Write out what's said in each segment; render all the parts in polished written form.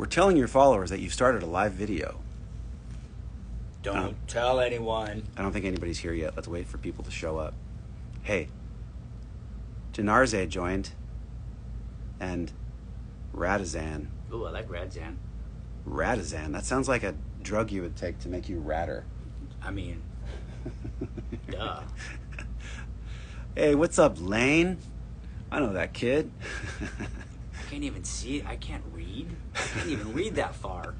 We're telling your followers that you've started a live video. Don't tell anyone. I don't think anybody's here yet. Let's wait for people to show up. Hey, Janarze joined, and Radazan. Ooh, I like Radzan. Radazan? That sounds like a drug you would take to make you radder. I mean, duh. Hey, what's up, Lane? I know that kid. I can't even see it. I can't read. I can't even read that far.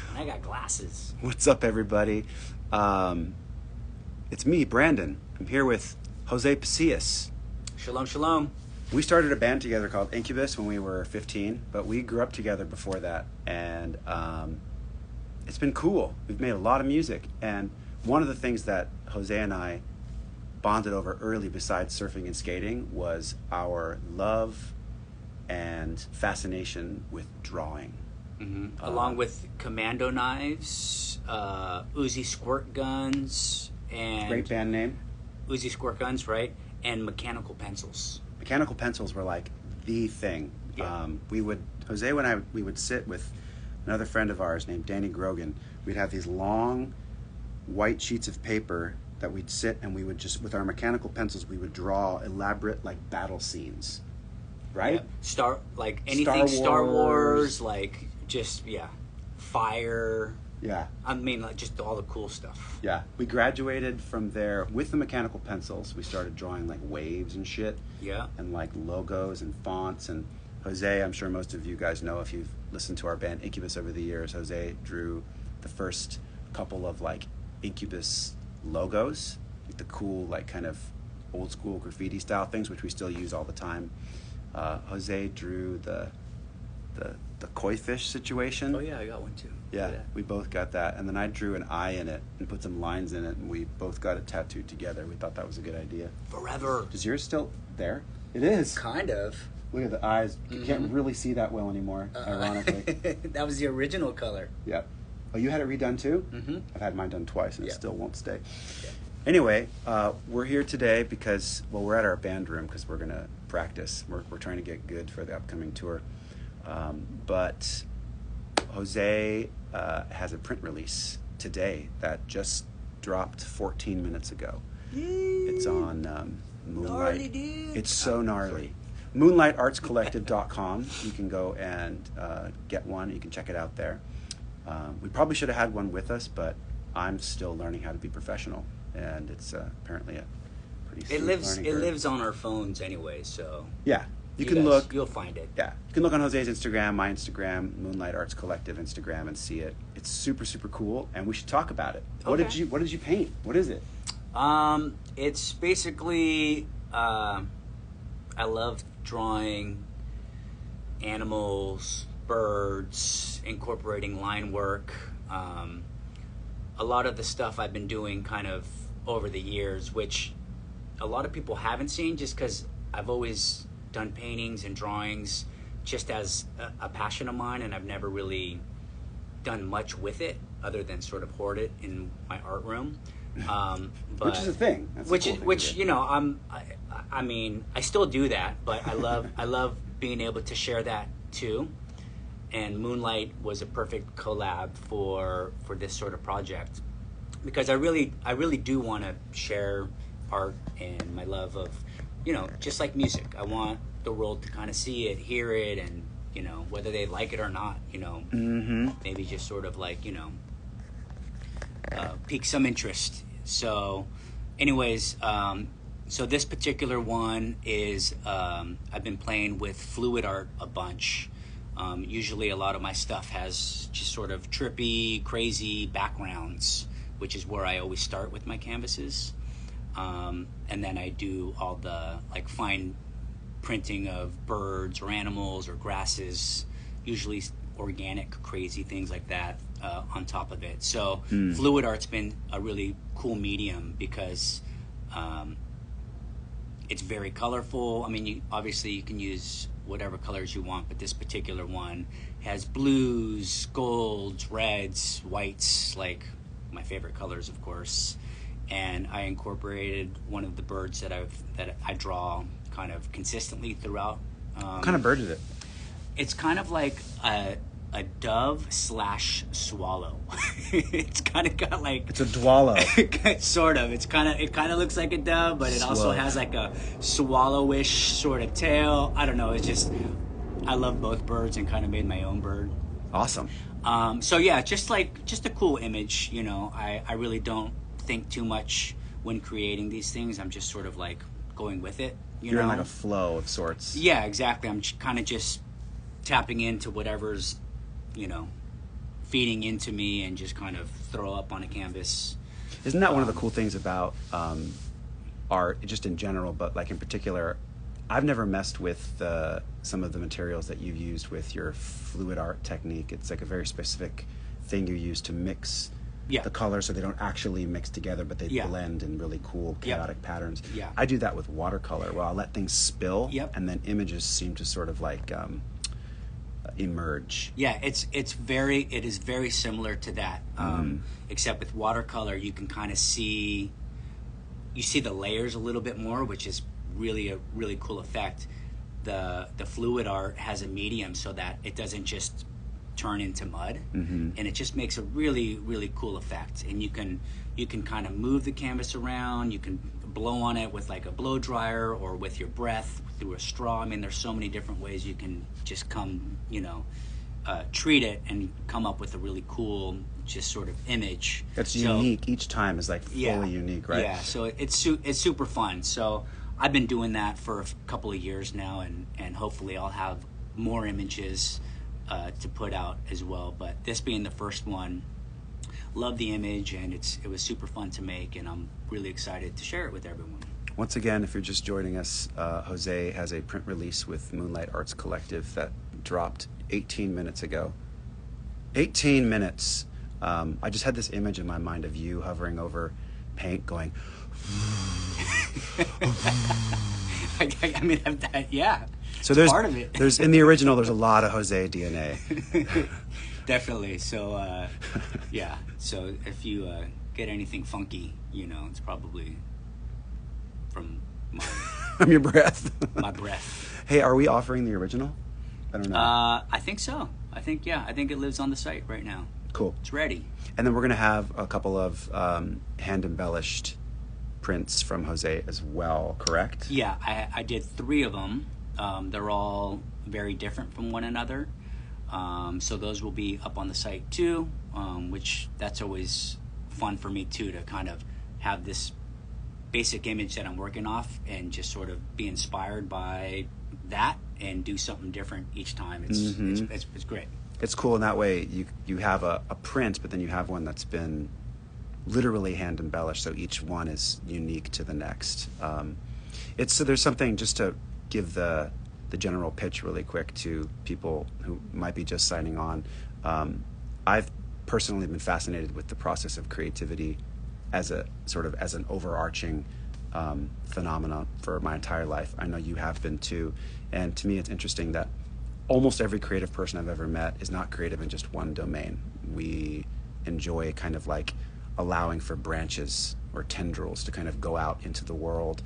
And I got glasses. What's up, everybody? It's me, Brandon. I'm here with Jose Pasillas. Shalom, shalom. We started a band together called Incubus when we were 15, but we grew up together before that, and it's been cool. We've made a lot of music, and one of the things that Jose and I bonded over early, besides surfing and skating, was our love and fascination with drawing. Mm-hmm. Along with commando knives, Uzi squirt guns, and... Great band name. Uzi squirt guns, right? And mechanical pencils. Mechanical pencils were like the thing. Yeah. Jose and I, we would sit with another friend of ours named Danny Grogan. We'd have these long white sheets of paper that we'd sit and we would just, with our mechanical pencils, we would draw elaborate like battle scenes. Right? Yeah. Anything Star Wars, like just, fire. Yeah. I mean, like just all the cool stuff. Yeah. We graduated from there with the mechanical pencils. We started drawing like waves and shit. Yeah. And like logos and fonts. And Jose, I'm sure most of you guys know if you've listened to our band Incubus over the years, Jose drew the first couple of like Incubus logos, like the cool, like kind of old school graffiti style things, which we still use all the time. Jose drew the koi fish situation. Oh yeah, I got one too. Yeah, we both got that. And then I drew an eye in it and put some lines in it, and we both got it tattooed together. We thought that was a good idea. Forever. Is yours still there? It is. Kind of. Look at the eyes. You can't really see that well anymore, ironically. That was the original color. Yeah. Oh, you had it redone too? Mm-hmm. I've had mine done twice, and it still won't stay. Yeah. Anyway, we're here today because, well, we're at our band room because we're going to practice. We're trying to get good for the upcoming tour. But Jose has a print release today that just dropped 14 minutes ago. Yay. It's on Moonlight. Gnarly, dude. It's so gnarly. MoonlightArtsCollective.com. You can go and get one. You can check it out there. We probably should have had one with us, but I'm still learning how to be professional, and it's apparently a pretty steep learning curve. It lives on our phones anyway, so yeah. You can look. You'll find it. Yeah, you can look on Jose's Instagram, my Instagram, Moonlight Arts Collective Instagram, and see it. It's super, super cool, and we should talk about it. Okay. What did you paint? What is it? It's basically I love drawing animals, birds, incorporating line work. A lot of the stuff I've been doing kind of over the years, which a lot of people haven't seen, just because I've always done paintings and drawings just as a passion of mine, and I've never really done much with it other than sort of hoard it in my art room. But, which is a thing. That's a cool thing I mean, I still do that, but I love being able to share that too. And Moonlight was a perfect collab for this sort of project, because I really do want to share art and my love of, just like music. I want the world to kind of see it, hear it, and, whether they like it or not, maybe just sort of like, pique some interest. So anyways, so this particular one is, I've been playing with fluid art a bunch. Usually a lot of my stuff has just sort of trippy, crazy backgrounds, which is where I always start with my canvases. And then I do all the like fine printing of birds or animals or grasses, usually organic, crazy things like that on top of it. So fluid art's been a really cool medium because it's very colorful. I mean, obviously you can use whatever colors you want, but this particular one has blues, golds, reds, whites, like my favorite colors, of course. And I incorporated one of the birds that I draw kind of consistently throughout. What kind of bird is it? It's kind of like a dove / swallow. It's kind of got like, It's a dwallow. sort of. It kind of looks like a dove, but it also has like a swallowish sort of tail. I don't know. It's just, I love both birds and kind of made my own bird. Awesome. So yeah, just a cool image. You know, I really don't think too much when creating these things. I'm just sort of like going with it. You're in like a flow of sorts. Yeah, exactly. I'm kind of just tapping into whatever's, you know, feeding into me and just kind of throw up on a canvas. Isn't that one of the cool things about art, just in general, but like in particular, I've never messed with some of the materials that you've used with your fluid art technique. It's like a very specific thing you use to mix the colors so they don't actually mix together, but they blend in really cool, chaotic patterns. Yeah. I do that with watercolor, where I'll let things spill, and then images seem to sort of like emerge. Yeah, it is very similar to that, except with watercolor you can kind of see the layers a little bit more, which is really a really cool effect. The fluid art has a medium so that it doesn't just turn into mud, and it just makes a really, really cool effect. And you can kind of move the canvas around. You can blow on it with like a blow dryer or with your breath through a straw. I mean, there's so many different ways you can just treat it and come up with a really cool, just sort of image. That's unique. Each time is like fully unique, right? Yeah, so it's super fun. So I've been doing that for a couple of years now, and hopefully I'll have more images to put out as well. But this being the first one, love the image, and it was super fun to make, and I'm really excited to share it with everyone. Once again, if you're just joining us, Jose has a print release with Moonlight Arts Collective that dropped 18 minutes ago. 18 minutes. I just had this image in my mind of you hovering over paint going... I mean, yeah. So there's part of it. There's in the original. There's a lot of Jose DNA. Definitely. So yeah. So if you get anything funky, it's probably from my from your breath. My breath. Hey, are we offering the original? I don't know. I think so. I think it lives on the site right now. Cool. It's ready. And then we're gonna have a couple of hand embellished prints from Jose as well, correct? Yeah, I did 3 of them. They're all very different from one another. So those will be up on the site too, which that's always fun for me too, to kind of have this basic image that I'm working off and just sort of be inspired by that and do something different each time. It's great. It's cool in that way. You have a print, but then you have one that's been literally hand embellished, so each one is unique to the next. So there's something, just to give the general pitch really quick to people who might be just signing on. I've personally been fascinated with the process of creativity as an overarching phenomenon for my entire life. I know you have been too, and to me it's interesting that almost every creative person I've ever met is not creative in just one domain. We enjoy kind of like allowing for branches or tendrils to kind of go out into the world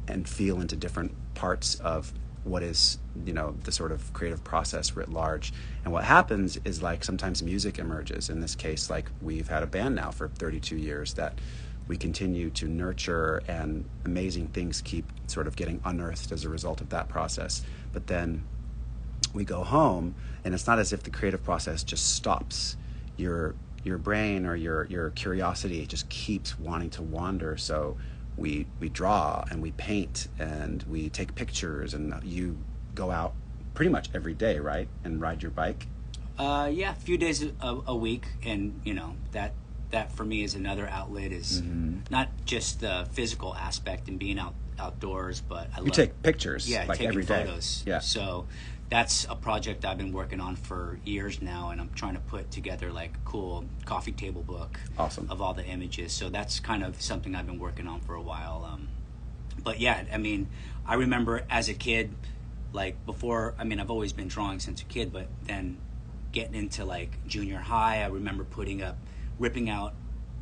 and feel into different parts of what is, the sort of creative process writ large. And what happens is, like, sometimes music emerges. In this case, like, we've had a band now for 32 years that we continue to nurture, and amazing things keep sort of getting unearthed as a result of that process. But then we go home, and it's not as if the creative process just stops. Your brain or your curiosity just keeps wanting to wander. So we draw and we paint and we take pictures, and you go out pretty much every day, right? And ride your bike? Yeah, a few days a week. And, that for me is another outlet, is not just the physical aspect and being outdoors, but I love... You take pictures, like taking every day. Photos. Yeah. So that's a project I've been working on for years now, and I'm trying to put together like a cool coffee table book. Awesome. Of all the images. So that's kind of something I've been working on for a while. But yeah, I mean, I remember as a kid, like before, I mean, I've always been drawing since a kid, but then getting into like junior high, I remember ripping out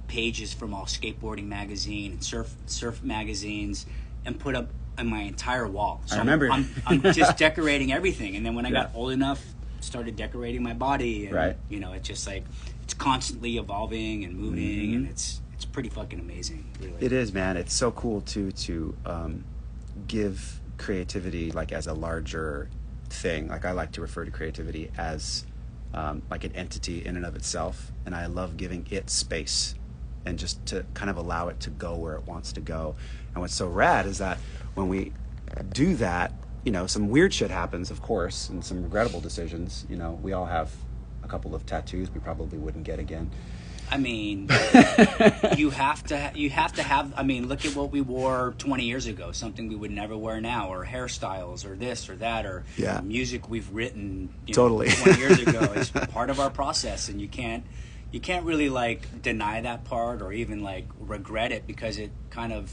pages from all skateboarding magazine and surf magazines and put up on my entire wall. So I remember. I'm just decorating everything. And then when I got old enough started decorating my body, and Right. you know, it's just like it's constantly evolving and moving, Mhm. and it's pretty fucking amazing, really. It is, man. It's so cool too to give creativity like as a larger thing. Like I like to refer to creativity as like an entity in and of itself, and I love giving it space and just to kind of allow it to go where it wants to go. And what's so rad is that when we do that, you know, some weird shit happens, of course, and some regrettable decisions. You know, we all have a couple of tattoos we probably wouldn't get again. I mean, you have to have. I mean, look at what we wore 20 years ago. Something we would never wear now, or hairstyles, or this or that, or Yeah. music we've written. Totally. 20 years ago. It's part of our process, and you can't really like deny that part or even like regret it, because it kind of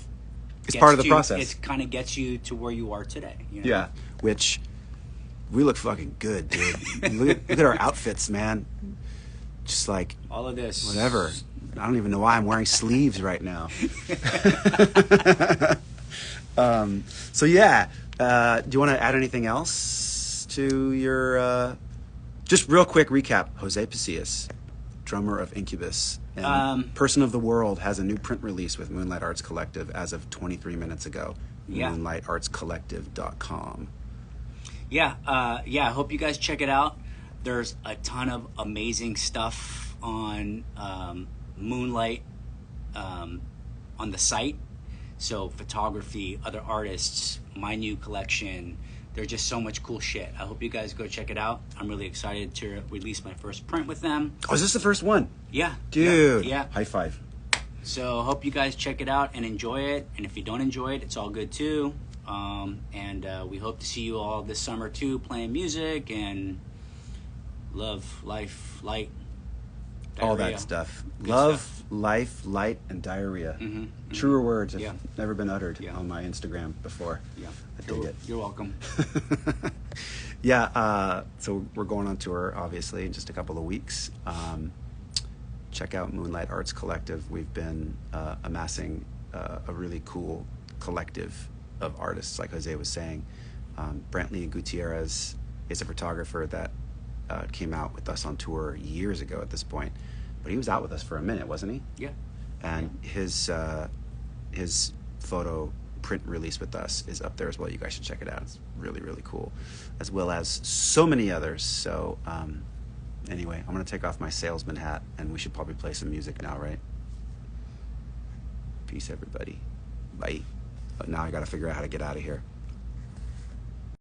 It's part of the process. It kind of gets you to where you are today. You know? Yeah, which we look fucking good, dude. look at our outfits, man. Just like All of this. whatever. I don't even know why I'm wearing sleeves right now. So yeah, do you want to add anything else to your? Just real quick recap: Jose Pasillas, drummer of Incubus, and Person of the World, has a new print release with Moonlight Arts Collective as of 23 minutes ago. Yeah. MoonlightArtsCollective.com. Yeah, I hope you guys check it out. There's a ton of amazing stuff on Moonlight on the site. So photography, other artists, my new collection. There's just so much cool shit. I hope you guys go check it out. I'm really excited to release my first print with them. Oh, is this the first one? Yeah. Dude. Yeah. High five. So hope you guys check it out and enjoy it. And if you don't enjoy it, it's all good too. And we hope to see you all this summer too, playing music and love, life, light, diarrhea. All that stuff. Good Love, stuff. life, light, and diarrhea. Mm-hmm. Truer words have Yeah. never been uttered Yeah. on my Instagram before. Yeah. I dig it. You're welcome. Yeah, so we're going on tour, obviously, in just a couple of weeks. Check out Moonlight Arts Collective. We've been amassing a really cool collective of artists, like Jose was saying. Brantley Gutierrez is a photographer that came out with us on tour years ago at this point. But he was out with us for a minute, wasn't he? Yeah. And his photo print release with us is up there as well. You guys should check it out. It's really, really cool, as well as so many others. So anyway, I'm going to take off my salesman hat, and we should probably play some music now, right? Peace, everybody. Bye. But now I got to figure out how to get out of here.